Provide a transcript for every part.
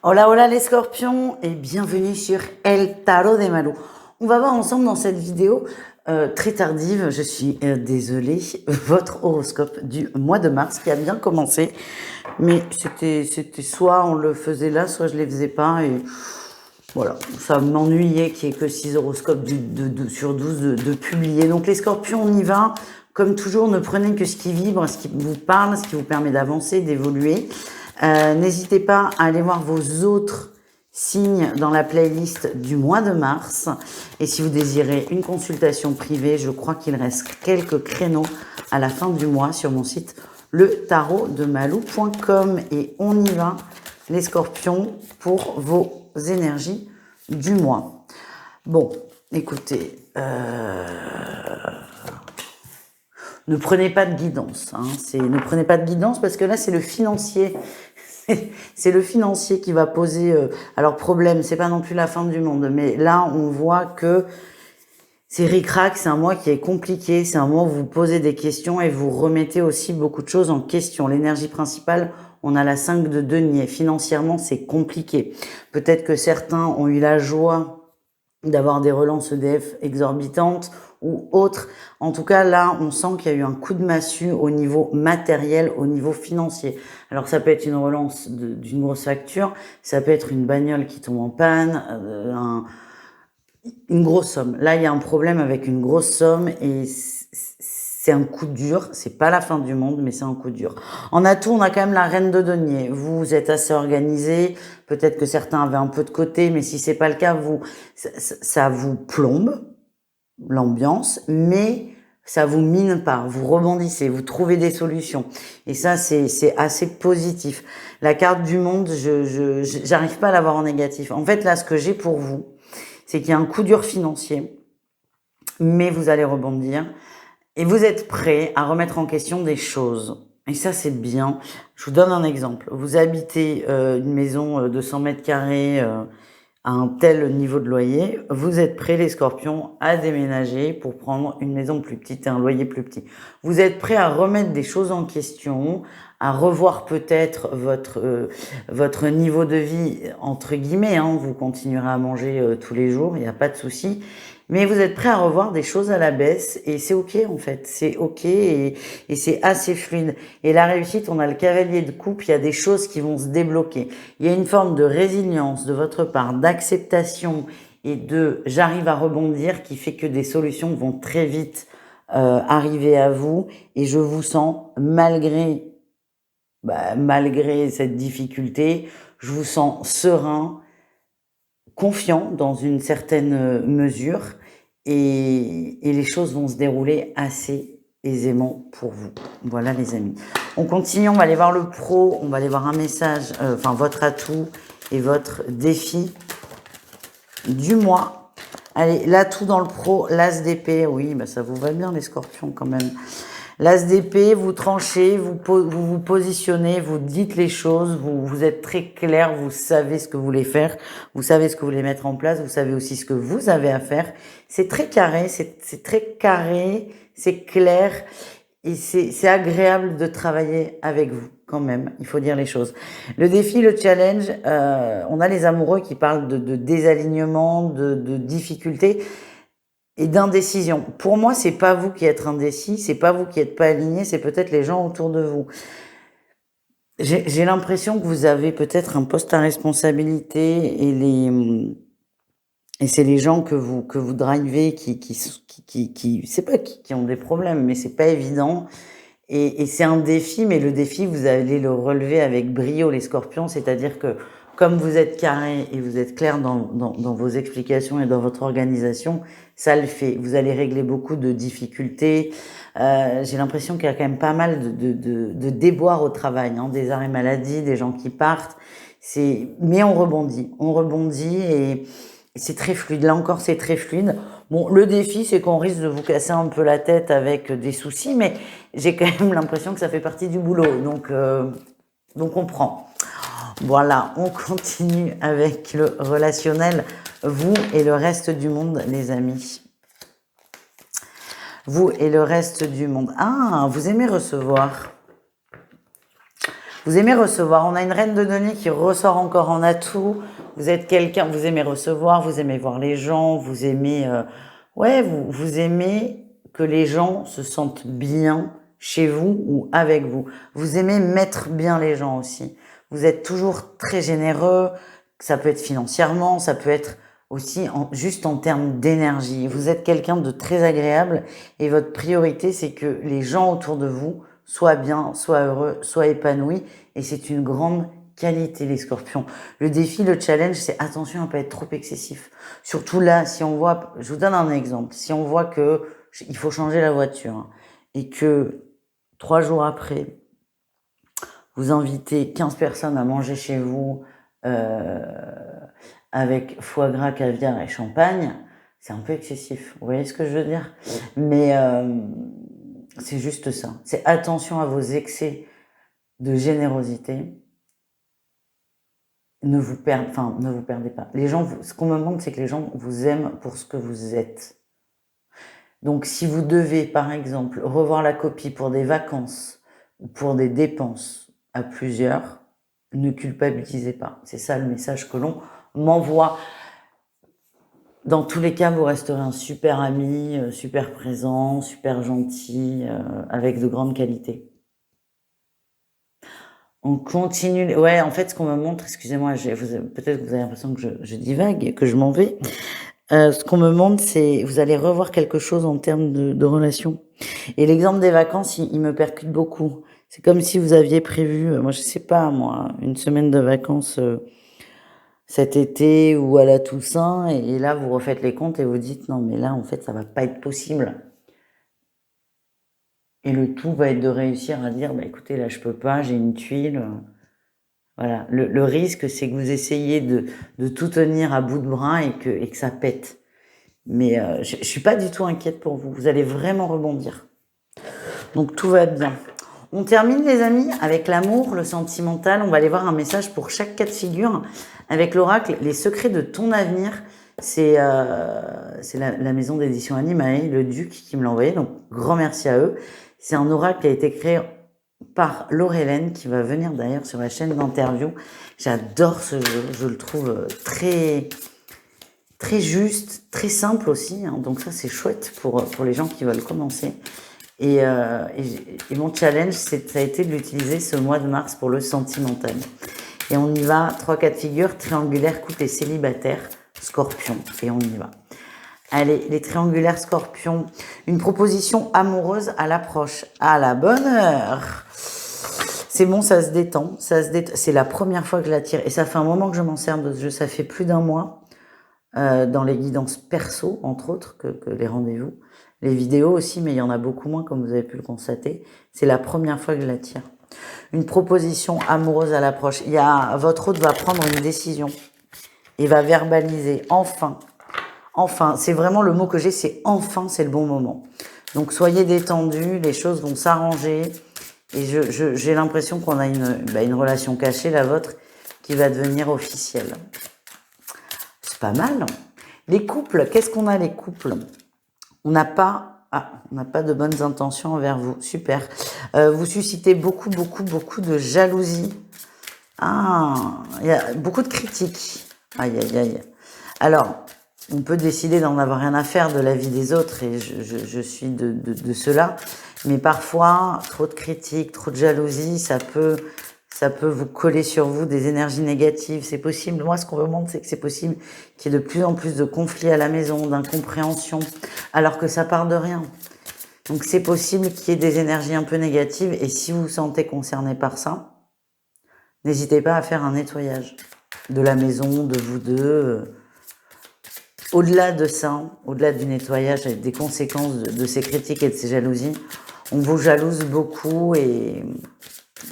Hola, hola les scorpions et bienvenue sur El Tarot de Malou. On va voir ensemble dans cette vidéo très tardive, je suis désolée, votre horoscope du mois de mars qui a bien commencé. Mais c'était soit on le faisait là, soit je les faisais pas et voilà, ça m'ennuyait qu'il n'y ait que 6 horoscopes sur 12 de publier. Donc les scorpions, on y va. Comme toujours, ne prenez que ce qui vibre, ce qui vous parle, ce qui vous permet d'avancer, d'évoluer. N'hésitez pas à aller voir vos autres signes dans la playlist du mois de mars. Et si vous désirez une consultation privée, je crois qu'il reste quelques créneaux à la fin du mois sur mon site letarotdemalou.com. Et on y va, les scorpions, pour vos énergies du mois. Bon, écoutez, ne prenez pas de guidance. Ne prenez pas de guidance parce que là, c'est le financier. C'est le financier qui va poser... alors, problème, c'est pas non plus la fin du monde. Mais là, on voit que c'est ric-rac, c'est un mois qui est compliqué. C'est un mois où vous posez des questions et vous remettez aussi beaucoup de choses en question. L'énergie principale, on a la 5 de denier. Financièrement, c'est compliqué. Peut-être que certains ont eu la joie d'avoir des relances EDF exorbitantes ou autres. En tout cas, là, on sent qu'il y a eu un coup de massue au niveau matériel, au niveau financier. Alors, ça peut être une relance d'une grosse facture, ça peut être une bagnole qui tombe en panne, une grosse somme. Là, il y a un problème avec une grosse somme et c'est un coup dur. C'est pas la fin du monde, mais c'est un coup dur. En atout, on a quand même la reine de denier. Vous êtes assez organisé. Peut-être que certains avaient un peu de côté, mais si c'est pas le cas, ça vous plombe l'ambiance, mais ça vous mine pas. Vous rebondissez, vous trouvez des solutions. Et ça, c'est assez positif. La carte du monde, j'arrive pas à l'avoir en négatif. En fait, là, ce que j'ai pour vous, c'est qu'il y a un coup dur financier, mais vous allez rebondir. Et vous êtes prêt à remettre en question des choses. Et ça, c'est bien. Je vous donne un exemple. Vous habitez une maison de 100 mètres carrés à un tel niveau de loyer. Vous êtes prêts, les scorpions, à déménager pour prendre une maison plus petite et un loyer plus petit. Vous êtes prêts à remettre des choses en question, à revoir peut-être votre niveau de vie, entre guillemets. Vous continuerez à manger tous les jours, il n'y a pas de souci. Mais vous êtes prêt à revoir des choses à la baisse et c'est ok en fait, c'est ok et c'est assez fluide. Et la réussite, on a le cavalier de coupe, il y a des choses qui vont se débloquer. Il y a une forme de résilience de votre part, d'acceptation et de j'arrive à rebondir qui fait que des solutions vont très vite arriver à vous et je vous sens malgré cette difficulté, je vous sens serein, confiant dans une certaine mesure et les choses vont se dérouler assez aisément pour vous. Voilà les amis. On continue, on va aller voir le pro, on va aller voir un message, votre atout et votre défi du mois. Allez, l'atout dans le pro, l'as d'épée, oui, ça vous va bien les scorpions quand même. L'as d'épée, vous tranchez, vous positionnez, vous dites les choses, vous êtes très clair, vous savez ce que vous voulez faire, vous savez ce que vous voulez mettre en place, vous savez aussi ce que vous avez à faire. C'est très carré, c'est très carré, c'est clair et c'est agréable de travailler avec vous quand même, il faut dire les choses. Le défi, le challenge, on a les amoureux qui parlent de désalignement, de difficultés et d'indécision. Pour moi, c'est pas vous qui êtes indécis, c'est pas vous qui êtes pas aligné, c'est peut-être les gens autour de vous. J'ai l'impression que vous avez peut-être un poste à responsabilité et c'est les gens que vous drivez c'est pas qui ont des problèmes, mais c'est pas évident. Et c'est un défi, mais le défi, vous allez le relever avec brio, les scorpions, c'est-à-dire que comme vous êtes carré et vous êtes clair dans vos explications et dans votre organisation, ça le fait. Vous allez régler beaucoup de difficultés. J'ai l'impression qu'il y a quand même pas mal de déboires au travail, des arrêts maladie, des gens qui partent. Mais on rebondit et c'est très fluide. Là encore, c'est très fluide. Bon, le défi, c'est qu'on risque de vous casser un peu la tête avec des soucis, mais j'ai quand même l'impression que ça fait partie du boulot. Donc on prend. Voilà, on continue avec le relationnel. Vous et le reste du monde, les amis. Vous et le reste du monde. Ah, vous aimez recevoir. Vous aimez recevoir. On a une reine de denier qui ressort encore en atout. Vous êtes quelqu'un, vous aimez recevoir, vous aimez voir les gens, vous aimez... ouais, vous aimez que les gens se sentent bien chez vous ou avec vous. Vous aimez mettre bien les gens aussi. Vous êtes toujours très généreux. Ça peut être financièrement, ça peut être aussi juste en termes d'énergie. Vous êtes quelqu'un de très agréable et votre priorité, c'est que les gens autour de vous soient bien, soient heureux, soient épanouis. Et c'est une grande qualité, les scorpions. Le défi, le challenge, c'est attention à pas être trop excessif. Surtout là, si on voit, je vous donne un exemple, si on voit que il faut changer la voiture hein, et que 3 jours après, vous invitez 15 personnes à manger chez vous avec foie gras, caviar et champagne, c'est un peu excessif. Vous voyez ce que je veux dire? Mais c'est juste ça. C'est attention à vos excès de générosité. Ne vous perdez pas. Les gens, ce qu'on me demande, c'est que les gens vous aiment pour ce que vous êtes. Donc, si vous devez, par exemple, revoir la copie pour des vacances ou pour des dépenses à plusieurs, ne culpabilisez pas. C'est ça le message que l'on m'envoie. Dans tous les cas, vous resterez un super ami, super présent, super gentil, avec de grandes qualités. On continue. Ouais, en fait, ce qu'on me montre, excusez-moi, peut-être que vous avez l'impression que je divague et que je m'en vais. Ce qu'on me montre, c'est vous allez revoir quelque chose en termes de relation. Et l'exemple des vacances, il me percute beaucoup. C'est comme si vous aviez prévu, moi je sais pas, moi, une semaine de vacances cet été ou à la Toussaint, et là vous refaites les comptes et vous dites non mais là en fait ça va pas être possible. Et le tout va être de réussir à dire bah écoutez là je peux pas, j'ai une tuile. Voilà. Le risque c'est que vous essayez de tout tenir à bout de bras et que ça pète. Mais je suis pas du tout inquiète pour vous. Vous allez vraiment rebondir. Donc tout va bien. On termine les amis avec l'amour, le sentimental. On va aller voir un message pour chaque cas de figure avec l'oracle. Les secrets de ton avenir. C'est la maison d'édition Animae, le Duc qui me l'a envoyé. Donc grand merci à eux. C'est un oracle qui a été créé par Laure-Hélène qui va venir d'ailleurs sur la chaîne d'interview. J'adore ce jeu. Je le trouve très juste, très simple aussi. Hein. Donc ça c'est chouette pour les gens qui veulent commencer. Et mon challenge, ça a été de l'utiliser ce mois de mars pour le sentimental. Et on y va, 3 cas de figure, triangulaire, couple et célibataire, scorpion. Et on y va. Allez, les triangulaires scorpions, une proposition amoureuse à l'approche. À la bonne heure. C'est bon, ça se détend. C'est la première fois que je la tire. Et ça fait un moment que je m'en sers de ce jeu. Ça fait plus d'un mois. Dans les guidances perso, entre autres, que les rendez-vous. Les vidéos aussi, mais il y en a beaucoup moins, comme vous avez pu le constater. C'est la première fois que je la tire. Une proposition amoureuse à l'approche. Votre hôte va prendre une décision et va verbaliser enfin. Enfin, c'est vraiment le mot que j'ai, c'est enfin, c'est le bon moment. Donc soyez détendus, les choses vont s'arranger. Et j'ai l'impression qu'on a une relation cachée, la vôtre, qui va devenir officielle. C'est pas mal. Les couples, qu'est-ce qu'on a les couples? On n'a pas de bonnes intentions envers vous. Super. Vous suscitez beaucoup de jalousie. Il y a beaucoup de critiques. Aïe, aïe, aïe. Alors, on peut décider d'en avoir rien à faire de la vie des autres et je suis de cela. Mais parfois, trop de critiques, trop de jalousie, ça peut vous coller sur vous des énergies négatives. C'est possible. Moi, ce qu'on me montre, c'est que c'est possible qu'il y ait de plus en plus de conflits à la maison, d'incompréhension, alors que ça part de rien. Donc, c'est possible qu'il y ait des énergies un peu négatives. Et si vous vous sentez concerné par ça, n'hésitez pas à faire un nettoyage de la maison, de vous deux. Au-delà de ça, au-delà du nettoyage et des conséquences de ces critiques et de ces jalousies, on vous jalouse beaucoup et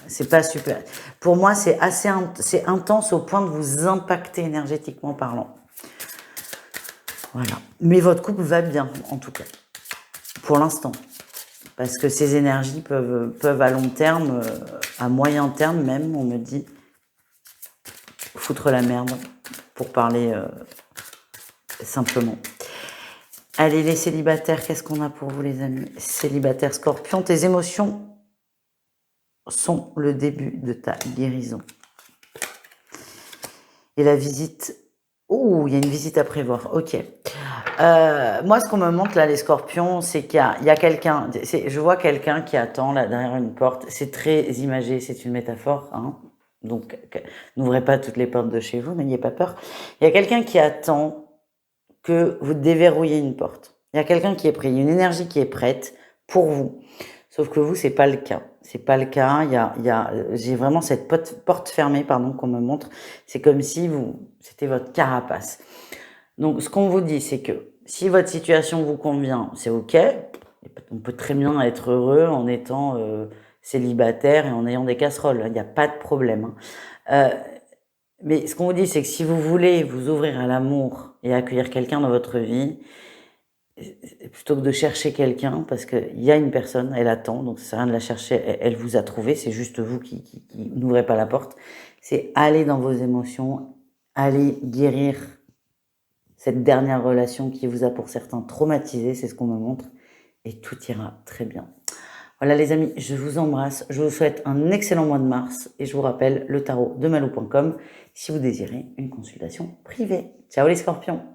c'est pas super. Pour moi, c'est intense au point de vous impacter énergétiquement parlant. Voilà. Mais votre couple va bien, en tout cas. Pour l'instant. Parce que ces énergies peuvent à long terme, à moyen terme même, on me dit, foutre la merde, pour parler simplement. Allez, les célibataires, qu'est-ce qu'on a pour vous, les amis? Célibataires scorpions, tes émotions sont le début de ta guérison. Et la visite... Oh, il y a une visite à prévoir. Ok. Moi, ce qu'on me montre là, les scorpions, c'est qu'il y a quelqu'un... Je vois quelqu'un qui attend là derrière une porte. C'est très imagé, c'est une métaphore. Hein. Donc, n'ouvrez pas toutes les portes de chez vous, n'ayez pas peur. Il y a quelqu'un qui attend que vous déverrouillez une porte. Il y a quelqu'un qui est prêt. Il y a une énergie qui est prête pour vous. Sauf que vous, c'est pas le cas. C'est pas le cas. J'ai vraiment cette porte fermée, pardon, qu'on me montre. C'est comme si c'était votre carapace. Donc, ce qu'on vous dit, c'est que si votre situation vous convient, c'est ok. On peut très bien être heureux en étant célibataire et en ayant des casseroles. Il n'y a pas de problème. Mais ce qu'on vous dit, c'est que si vous voulez vous ouvrir à l'amour et accueillir quelqu'un dans votre vie, plutôt que de chercher quelqu'un, parce qu'il y a une personne, elle attend, donc ça sert à rien de la chercher, elle vous a trouvé, c'est juste vous qui n'ouvrez pas la porte. C'est aller dans vos émotions, aller guérir cette dernière relation qui vous a pour certains traumatisé, c'est ce qu'on me montre, et tout ira très bien. Voilà les amis, je vous embrasse, je vous souhaite un excellent mois de mars, et je vous rappelle le tarot de malou.com si vous désirez une consultation privée. Ciao les scorpions!